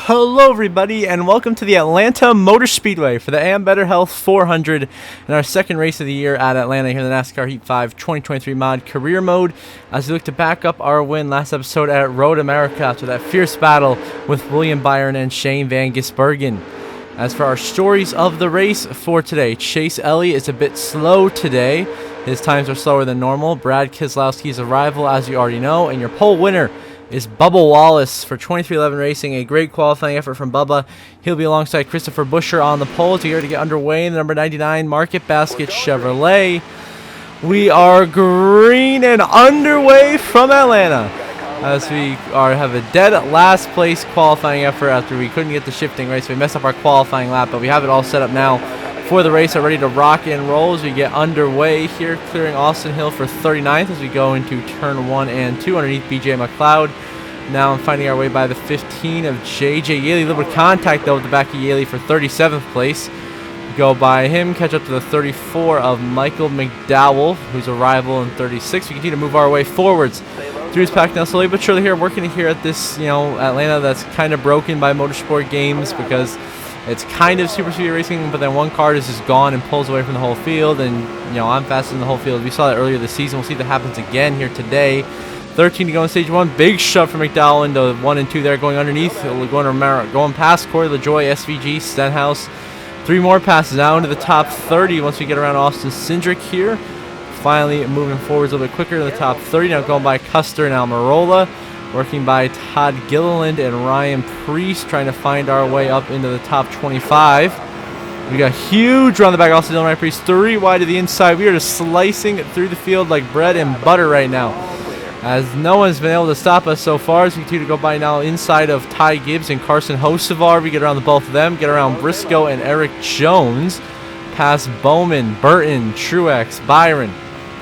Hello everybody and welcome to the Atlanta Motor Speedway for the AM Better Health 400 and our second race of the year at Atlanta here in the NASCAR Heat 5 2023 mod career mode as we look to back up our win last episode at Road America after that fierce battle with William Byron and Shane Van Gisbergen. As for our stories of the race for today, Chase Elliott is a bit slow today. His times are slower than normal. Brad Keselowski's arrival, as you already know, and your pole winner is Bubba Wallace for 2311 Racing. A great qualifying effort from Bubba. He'll be alongside Christopher Buescher on the pole to get underway in the number 99 Market Basket Chevrolet. We are green and underway from Atlanta as we have a dead last place qualifying effort after we couldn't get the shifting right, so we messed up our qualifying lap, but we have it all set up now for the race, are ready to rock and roll as we get underway here, clearing Austin Hill for 39th as we go into turn 1 and 2 underneath BJ McLeod. Now I'm finding our way by the 15 of JJ Yaley. A little bit of contact though with the back of Yaley for 37th place. Go by him, catch up to the 34 of Michael McDowell, who's a rival in 36. We continue to move our way forwards through his pack now, slowly but surely here, working here at this, Atlanta that's kind of broken by motorsport games because it's kind of super speed racing, but then one car is just gone and pulls away from the whole field, and I'm faster than the whole field. We saw that earlier this season. We'll see if that happens again here today. 13 to go in stage 1. Big shove for McDowell into 1 and 2 there, going underneath, going past Corey LaJoie, SVG, Stenhouse. 3 more passes now into the top 30 once we get around Austin Cindric here. Finally moving forwards a little bit quicker to the top 30. Now going by Custer and Almirola. Working by Todd Gilliland and Ryan Preece, trying to find our way up into the top 25. We got huge run the back, also Ryan Preece, 3 wide to the inside. We are just slicing through the field like bread and butter right now, as no one's been able to stop us so far. As we continue to go by now inside of Ty Gibbs and Carson Hocevar. We get around the both of them, get around Briscoe and Eric Jones, past Bowman, Burton, Truex, Byron.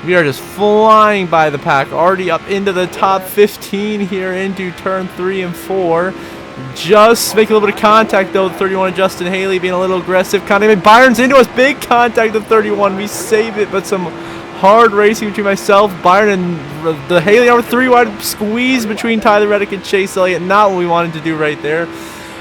We are just flying by the pack, already up into the top 15 here into turn 3 and 4. Just making a little bit of contact though. 31 of Justin Haley being a little aggressive. Byron's into us. Big contact at 31. We save it, but some hard racing between myself, Byron, and the Haley number 3 wide squeeze between Tyler Reddick and Chase Elliott. Not what we wanted to do right there.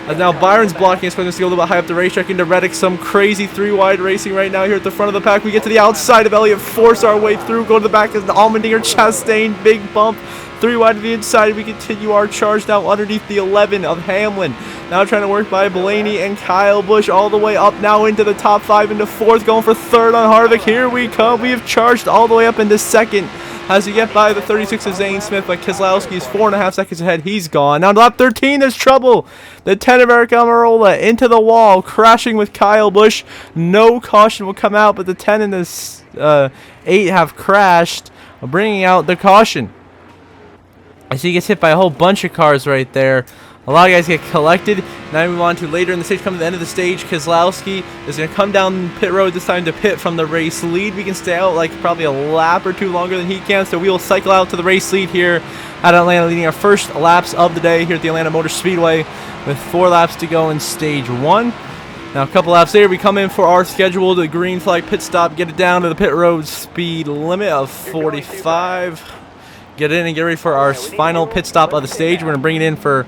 As now Byron's blocking us, going to go a little bit high up the racetrack into Reddick. Some crazy 3 wide racing right now here at the front of the pack. We get to the outside of Elliott, force our way through, go to the back as the Allmendinger, Chastain, big bump. 3 wide to the inside. We continue our charge now underneath the 11 of Hamlin. Now trying to work by Blaney and Kyle Busch all the way up now into the top 5, into 4th, going for 3rd on Harvick. Here we come. We have charged all the way up into 2nd. As we get by the 36 of Zane Smith, but Keselowski is 4.5 seconds ahead. He's gone. Now to lap 13, there's trouble. The 10 of Eric Almirola into the wall, crashing with Kyle Busch. No caution will come out, but the 10 and the 8 have crashed, bringing out the caution. As he gets hit by a whole bunch of cars right there. A lot of guys get collected. Now we move on to later in the stage. Coming to the end of the stage, Keselowski is going to come down pit road this time to pit from the race lead. We can stay out like probably a lap or 2 longer than he can, so we will cycle out to the race lead here at Atlanta, leading our first laps of the day here at the Atlanta Motor Speedway with 4 laps to go in stage 1. Now a couple laps later, we come in for our scheduled green flag pit stop, get it down to the pit road speed limit of 45. Get in and get ready for our final pit stop of the stage. We're going to bring it in for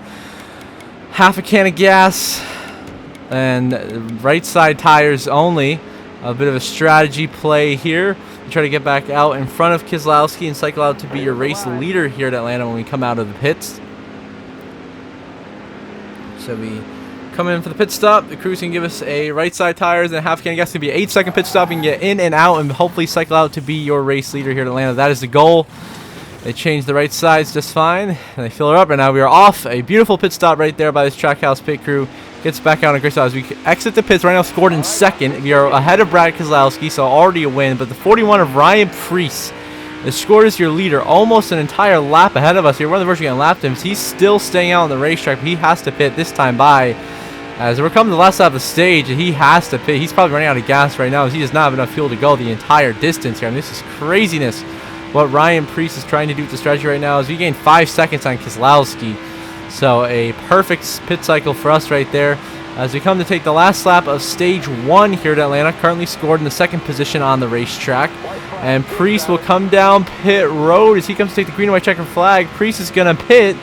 half a can of gas and right side tires only. A bit of a strategy play here. We try to get back out in front of Keselowski and cycle out to be your race leader here at Atlanta when we come out of the pits. So we come in for the pit stop. The crews can give us a right side tires and a half a can of gas. It's going to be an 8-second pit stop. You can get in and out and hopefully cycle out to be your race leader here at Atlanta. That is the goal. They changed the right sides just fine, and they fill her up, and now we are off. A beautiful pit stop right there by this Trackhouse pit crew. Gets back out on great style as we exit the pits. Right now scored in 2nd. We are ahead of Brad Keselowski, so already a win. But the 41 of Ryan Preece is scored as your leader, almost an entire lap ahead of us here. One of the first getting lapped him. He's still staying out on the racetrack, but he has to pit this time by. As we're coming to the last lap of the stage, he has to pit. He's probably running out of gas right now as he does not have enough fuel to go the entire distance here. I mean, this is craziness. What Ryan Preece is trying to do with the strategy right now is we gain 5 seconds on Keselowski. So a perfect pit cycle for us right there. As we come to take the last lap of stage 1 here at Atlanta, currently scored in the 2nd position on the racetrack. And Preece will come down pit road as he comes to take the green and white checker flag. Preece is going to pit.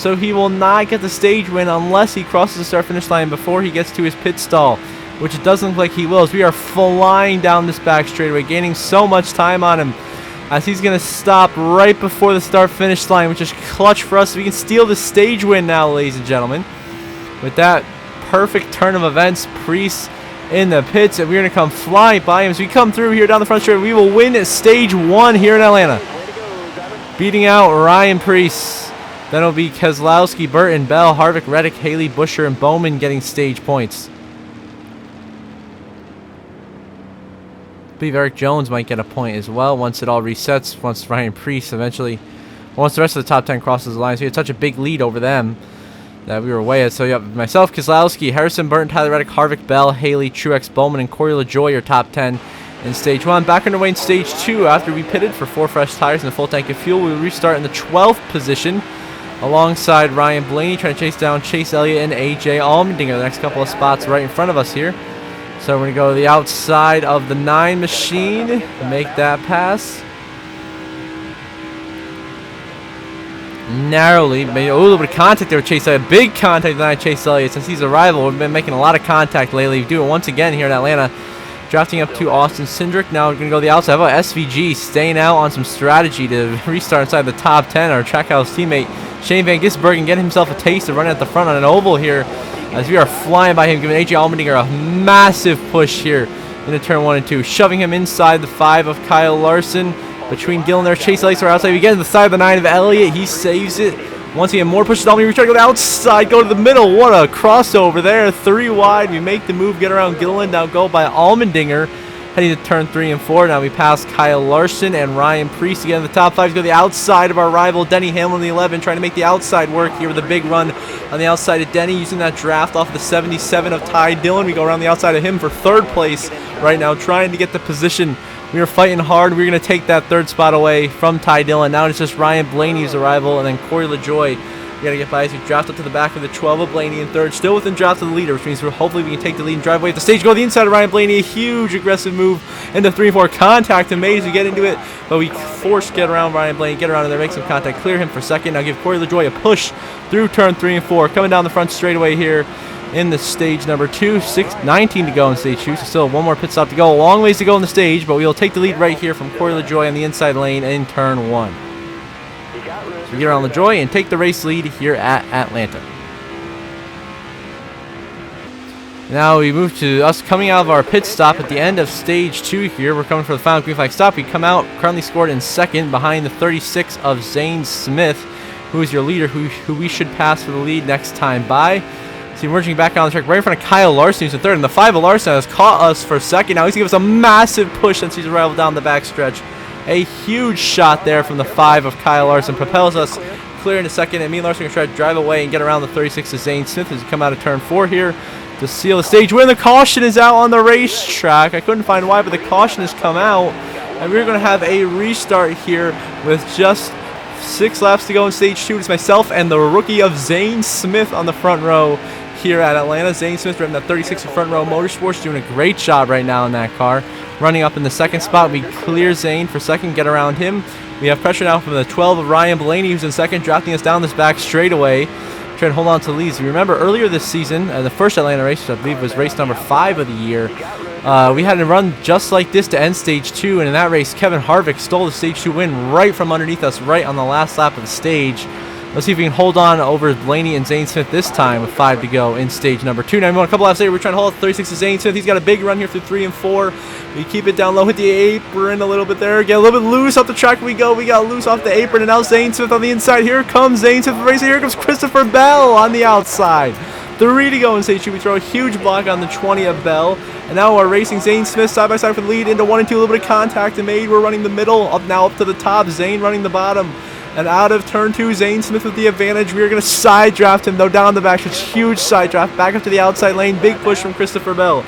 so he will not get the stage win unless he crosses the start-finish line before he gets to his pit stall, which it doesn't look like he will, as we are flying down this back straightaway, gaining so much time on him, as he's going to stop right before the start-finish line, which is clutch for us. We can steal the stage win now, ladies and gentlemen. With that perfect turn of events, Priest in the pits, and we're going to come flying by him. As we come through here down the front straight, we will win stage 1 here in Atlanta, beating out Ryan Priest. Then it'll be Keselowski, Burton, Bell, Harvick, Reddick, Haley, Busher, and Bowman getting stage points. I believe Eric Jones might get a point as well once it all resets, once Ryan Priest eventually, once the rest of the top 10 crosses the line. So we had such a big lead over them that we were way ahead. So you have myself, Keselowski, Harrison, Burton, Tyler Reddick, Harvick, Bell, Haley, Truex, Bowman, and Corey LaJoie are top 10 in stage 1. Back underway in stage 2 after we pitted for 4 fresh tires and a full tank of fuel. We will restart in the 12th position alongside Ryan Blaney, trying to chase down Chase Elliott and AJ Allmendinger. The next couple of spots right in front of us here. So we're going to go to the outside of the 9 machine, make that pass. Narrowly, made a little bit of contact there with Chase Elliott. Big contact tonight, Chase Elliott. Since he's a rival, we've been making a lot of contact lately. We do it once again here in Atlanta. Drafting up to Austin Cindric. Now we're going to go to the outside. How about SVG staying out on some strategy to restart inside the top 10. Our Trackhouse teammate Shane Van Gisbergen getting himself a taste of running at the front on an oval here, as we are flying by him, giving AJ Allmendinger a massive push here into turn 1 and 2. Shoving him inside the 5 of Kyle Larson. Between Gillen there, Chase Elliott are outside. We get to the side of the 9 of Elliott. He saves it. Once again, more pushes on me. We try to go to the outside, go to the middle. What a crossover there. 3 wide. We make the move, get around Gillen. Now go by Allmendinger. Heading to turn 3 and 4. Now we pass Kyle Larson and Ryan Priest again in the top 5. Go to the outside of our rival, Denny Hamlin, the 11. Trying to make the outside work here with a big run on the outside of Denny. Using that draft off of the 77 of Ty Dillon. We go around the outside of him for 3rd place right now, trying to get the position. We are fighting hard. We're going to take that 3rd spot away from Ty Dillon. Now it's just Ryan Blaney's arrival, and then Corey LaJoie. We got to get by as we draft up to the back of the 12 of Blaney in 3rd. Still within draft of the leader, which means hopefully we can take the lead and drive away at the stage. Go to the inside of Ryan Blaney. A huge aggressive move into 3 and 4. Contact and made as we get into it, but we force get around Ryan Blaney, get around in there, make some contact, clear him for 2nd. Now give Corey LaJoie a push through turn 3 and 4. Coming down the front straightaway here in the stage number 2. 19 to go in stage 2, so still 1 more pit stop to go. A long ways to go in the stage, but we will take the lead right here from Corey LaJoie on the inside lane in turn 1. So we get around LaJoie and take the race lead here at Atlanta. Now we move to us coming out of our pit stop at the end of stage 2 here. We're coming for the final green flag stop. We come out, currently scored in 2nd behind the 36 of Zane Smith, who is your leader, who we should pass for the lead next time by. So emerging back on the track right in front of Kyle Larson, who's in 3rd. And the 5 of Larson has caught us for 2nd. Now he's going to give us a massive push since he's arrived down the back stretch. A huge shot there from the 5 of Kyle Larson. Propels us clear into 2nd. And me and Larson are going to try to drive away and get around the 36 of Zane Smith as we come out of turn 4 here to seal the stage win. The caution is out on the racetrack. I couldn't find why, but the caution has come out. And we're going to have a restart here with just 6 laps to go in stage 2. It's myself and the rookie of Zane Smith on the front row here at Atlanta. Zane Smith driving that 36 of Front Row Motorsports, doing a great job right now in that car. Running up in the 2nd spot, we clear Zane for 2nd, get around him. We have pressure now from the 12 of Ryan Blaney, who's in 2nd, drafting us down this back straightaway. Trying to hold on to leads. You remember earlier this season, the first Atlanta race, which I believe was race number 5 of the year, we had a run just like this to end stage 2, and in that race, Kevin Harvick stole the stage 2 win right from underneath us, right on the last lap of the stage. Let's see if we can hold on over Blaney and Zane Smith this time with 5 to go in stage number 2. Now, a couple laps later, we're trying to hold 36 to Zane Smith. He's got a big run here through 3 and 4. We keep it down low, hit the apron a little bit there. Get a little bit loose off the track we go. We got loose off the apron, and now Zane Smith on the inside. Here comes Zane Smith racing. Here comes Christopher Bell on the outside. 3 to go in stage 2. We throw a huge block on the 20 of Bell. And now we're racing Zane Smith side by side for the lead into 1 and 2. A little bit of contact made. We're running the middle, up now up to the top. Zane running the bottom. And out of turn 2, Zane Smith with the advantage. We are going to side draft him, though, down the back. It's huge side draft. Back up to the outside lane. Big push from Christopher Bell.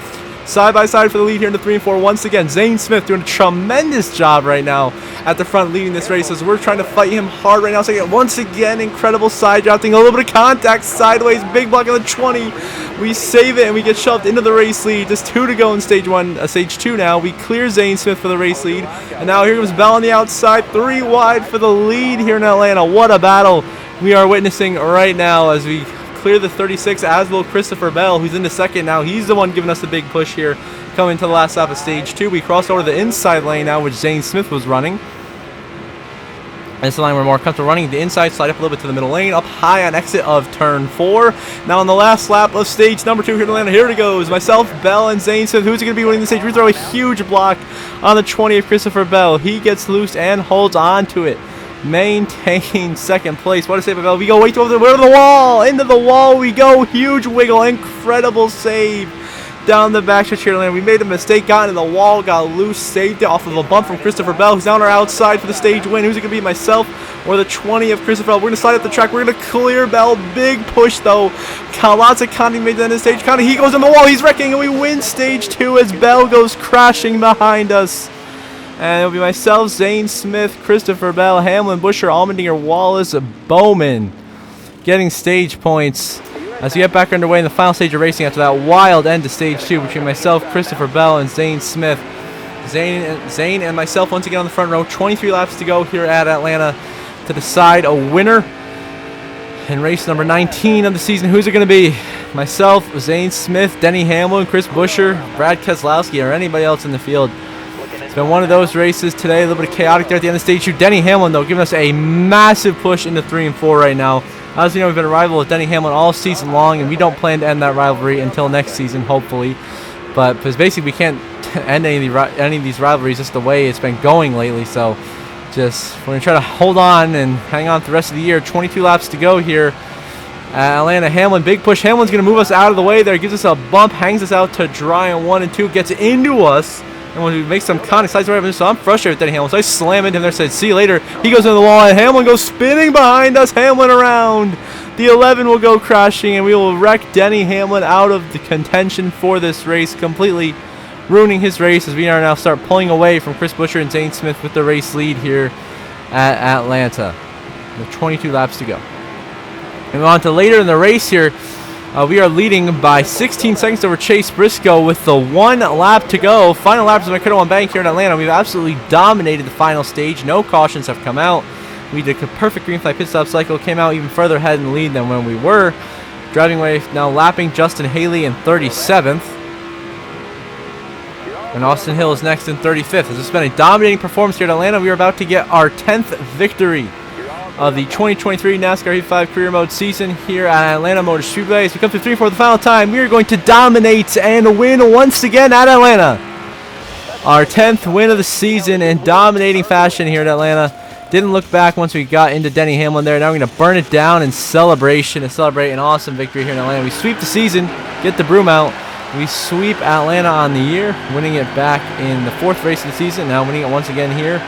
Side by side for the lead here in the 3 and 4. Once again, Zane Smith doing a tremendous job right now at the front leading this race as we're trying to fight him hard right now. So once again, incredible side drafting. A little bit of contact sideways. Big block on the 20. We save it and we get shoved into the race lead. Just 2 to go in stage 1, stage 2 now. We clear Zane Smith for the race lead. And now here comes Bell on the outside. 3 wide for the lead here in Atlanta. What a battle we are witnessing right now as we clear the 36, as will Christopher Bell, who's in the second now. He's the one giving us the big push here, coming to the last lap of stage 2. We crossed over the inside lane now, which Zane Smith was running. This is the line we're more comfortable running. The inside, slide up a little bit to the middle lane, up high on exit of turn 4. Now on the last lap of stage number 2 here in Atlanta, here it goes. Myself, Bell, and Zane Smith. Who's going to be winning the stage? We throw a huge block on the 20 of Christopher Bell. He gets loose and holds on to it. Maintain second place. What a save by Bell. We go way to the wall. Into the wall we go. Huge wiggle. Incredible save down the backstretch here. We made a mistake. Got into the wall. Got loose. Saved it off of a bump from Christopher Bell, who's down our outside for the stage win. Who's it going to be? Myself or the 20 of Christopher Bell? We're going to slide up the track. We're going to clear Bell. Big push though. Lots of Connie made the end of the stage. Connie, he goes in the wall. He's wrecking, and we win stage 2 as Bell goes crashing behind us. And it'll be myself, Zane Smith, Christopher Bell, Hamlin, Busher, Allmendinger, Wallace, Bowman getting stage points as we get back underway in the final stage of racing after that wild end to stage 2 between myself, Christopher Bell, and Zane Smith. Zane and myself once again on the front row. 23 laps to go here at Atlanta to decide a winner in race number 19 of the season. Who's it going to be? Myself, Zane Smith, Denny Hamlin, Chris Busher, Brad Keselowski, or anybody else in the field. It's been one of those races today, a little bit of chaotic there at the end of stage 2. Denny Hamlin, though, giving us a massive push into 3 and 4 right now. As you know, we've been a rival with Denny Hamlin all season long, and we don't plan to end that rivalry until next season, hopefully. But because basically we can't end any of these rivalries just the way it's been going lately. So just we're going to try to hold on and hang on for the rest of the year. 22 laps to go here at Atlanta. Hamlin, big push. Hamlin's going to move us out of the way there. Gives us a bump, hangs us out to dry on 1 and 2, gets into us. And when we make some contact, slides right over, so I'm frustrated with Denny Hamlin. So I slam into him there, said, see you later. He goes into the wall, and Hamlin goes spinning behind us. Hamlin around. The 11 will go crashing, and we will wreck Denny Hamlin out of the contention for this race, completely ruining his race as we are now start pulling away from Chris Busher and Zane Smith with the race lead here at Atlanta. With 22 laps to go. And on to later in the race here. We are leading by 16 seconds over Chase Briscoe with the 1 lap to go. Final lap is my Critter One Bank here in Atlanta. We've absolutely dominated the final stage. No cautions have come out. We did a perfect green flag pit stop cycle. Came out even further ahead in the lead than when we were. Driving away now, lapping Justin Haley in 37th. And Austin Hill is next in 35th. This has been a dominating performance here at Atlanta. We are about to get our 10th victory of the 2023 NASCAR Heat 5 Career Mode season here at Atlanta Motor Speedway. As we come to 3 for the final time, we are going to dominate and win once again at Atlanta. Our 10th win of the season in dominating fashion here at Atlanta. Didn't look back once we got into Denny Hamlin there. Now we're going to burn it down in celebration and celebrate an awesome victory here in Atlanta. We sweep the season, get the broom out. We sweep Atlanta on the year, winning it back in the 4th race of the season. Now winning it once again here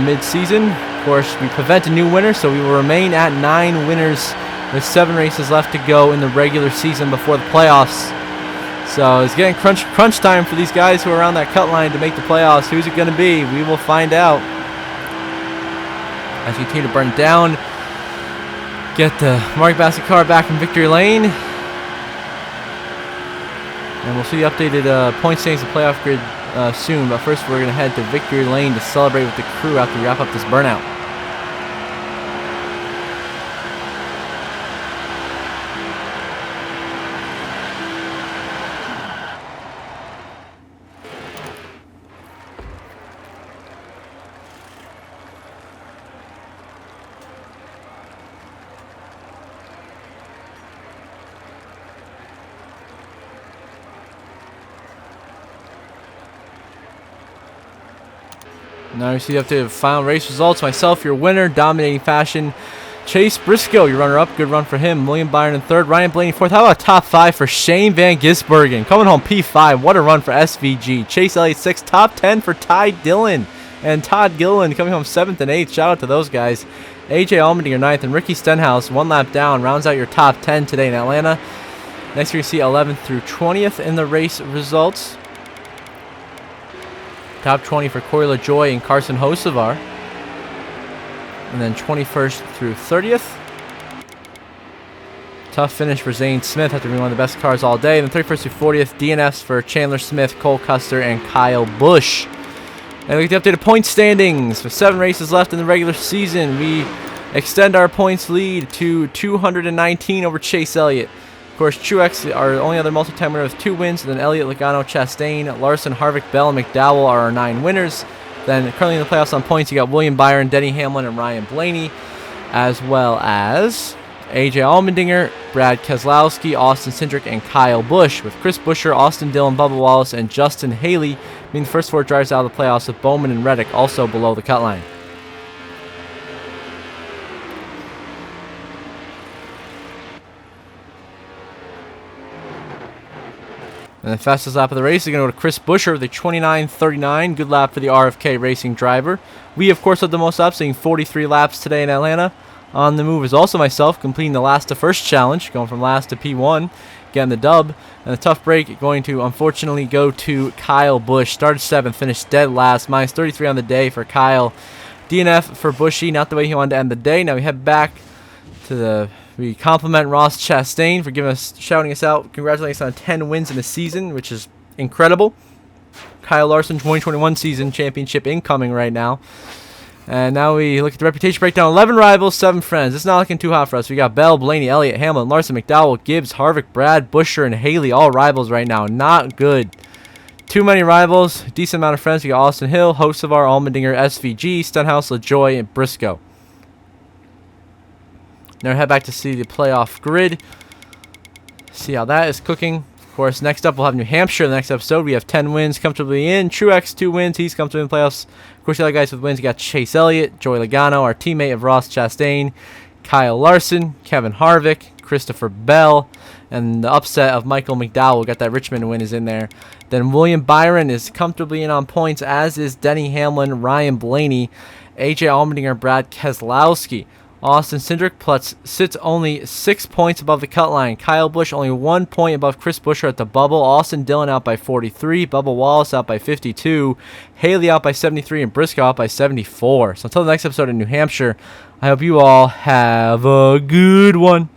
mid-season. Of course, we prevent a new winner, so we will remain at 9 winners with 7 races left to go in the regular season before the playoffs. So it's getting crunch time for these guys who are around that cut line to make the playoffs. Who's it going to be? We will find out as we continue to burn down. Get the Mark Bassett car back in victory lane. And we'll see the updated point standings and playoff grid soon. But first we're going to head to victory lane to celebrate with the crew after we wrap up this burnout. Now you see the updated final race results. Myself, your winner, dominating fashion. Chase Briscoe, your runner-up. Good run for him. William Byron in 3rd. Ryan Blaney 4th. How about top 5 for Shane Van Gisbergen? Coming home P5. What a run for SVG. Chase Elliott 6th. Top 10 for Ty Dillon. And Todd Gilliland coming home 7th and 8th. Shout out to those guys. AJ Allmendinger 9th. And Ricky Stenhouse 1 lap down. Rounds out your top 10 today in Atlanta. Next you see 11th through 20th in the race results. Top 20 for Corey LaJoy and Carson Hocevar. And then 21st through 30th. Tough finish for Zane Smith after being one of the best cars all day. And then 31st through 40th, DNFs for Chandler Smith, Cole Custer, and Kyle Busch. And look at the updated point standings. With 7 races left in the regular season, we extend our points lead to 219 over Chase Elliott. Of course, Truex, our only other multi-time winner with 2 wins. Then Elliott, Logano, Chastain, Larson, Harvick, Bell, and McDowell are our 9 winners. Then currently in the playoffs on points, you got William Byron, Denny Hamlin, and Ryan Blaney, as well as AJ Allmendinger, Brad Keselowski, Austin Cindric, and Kyle Busch, with Chris Buescher, Austin Dillon, Bubba Wallace, and Justin Haley being the first 4 drivers out of the playoffs, with Bowman and Reddick also below the cut line. And the fastest lap of the race is going to go to Chris Buescher with a 29.39. Good lap for the RFK Racing driver. We, of course, had the most laps, seeing 43 laps today in Atlanta. On the move is also myself, completing the last to first challenge, going from last to P1, getting the dub. And the tough break going to, unfortunately, go to Kyle Busch. Started 7th, finished dead last. Minus 33 on the day for Kyle. DNF for Bushy, not the way he wanted to end the day. Now we head back to we compliment Ross Chastain for shouting us out, congratulating us on 10 wins in a season, which is incredible. Kyle Larson 2021 season championship incoming right now. And now we look at the reputation breakdown. 11 rivals, 7 friends. It's not looking too hot for us. We got Bell, Blaney, Elliott, Hamlin, Larson, McDowell, Gibbs, Harvick, Brad, Buescher, and Haley, all rivals right now. Not good. Too many rivals, decent amount of friends. We got Austin Hill, Hocevar, Allmendinger, SVG, Stenhouse, LaJoy, and Briscoe. Now head back to see the playoff grid. See how that is cooking. Of course, next up we'll have New Hampshire. In the next episode, we have 10 wins comfortably in. Truex, 2 wins. He's comfortably in the playoffs. Of course, the other guys with wins, you got Chase Elliott, Joey Logano, our teammate of Ross Chastain, Kyle Larson, Kevin Harvick, Christopher Bell, and the upset of Michael McDowell. Got that Richmond win is in there. Then William Byron is comfortably in on points, as is Denny Hamlin, Ryan Blaney, AJ Allmendinger, Brad Keselowski. Austin Cindric sits only 6 points above the cut line. Kyle Busch only 1 point above Chris Buescher at the bubble. Austin Dillon out by 43. Bubba Wallace out by 52. Haley out by 73. And Briscoe out by 74. So until the next episode in New Hampshire, I hope you all have a good one.